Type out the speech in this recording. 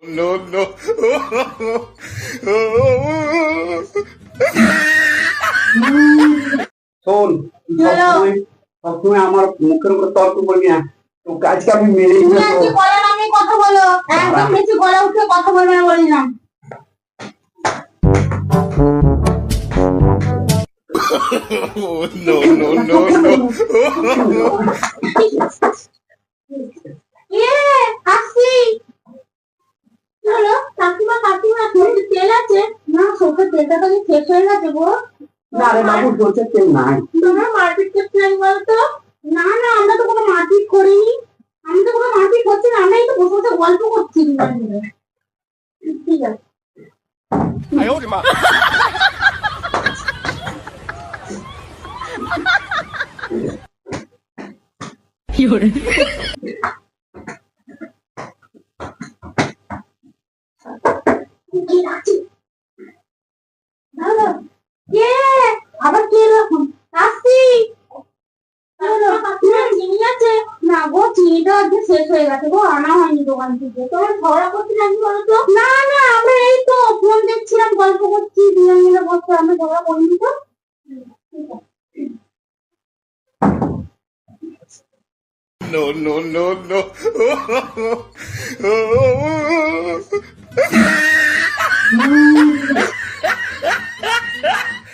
No, no. শোন, সবসময় সবসময় আমার মুখের উপর তর্ক করবি না। তোকে আজকে আমি মেরেই তুমি ফেলবো। আজকে গলা নামিয়ে কথা বলো, একদম বেশি গলা উঠে কথা বলবে না বললাম। Oh, no, no, no, no. আসছি। কি হলো? কাকিমা কাকিমা চোখে তেল আছে? না, চোখে তেলটা তো শেষ হয়ে গেছে গো। না রে বাবু, চলছে কেউ নাই। তোমরা মারপিট করতে নাই বলতো? না না, আমরা তো কোনো মারপিট করিনি। আমি তো কোনো মারপিট করছি না, আমরাই তো বসে বসে গল্প করছি দুজন মিলে। ঠিক আছে। 哎呦我的妈！ 有人， কি ডাকছি? দাদা, কে? আবার কে এরকম? আসছি। কি হলো? কাকিমা চিনি আছে? না গো, চিনিটা আজকে শেষ হয়ে গেছে গো, আনা হয়নি দোকান থেকে। তোমার ঝগড়া করতে নাকি বলো তো? না না, আমরা এই তো ফোন দেখছিলাম, গল্প করছি, দুজন মিলে বসে, আমরা ঝগড়া করিনি তো। ঠিক আছে। No, no, no, no. Oh,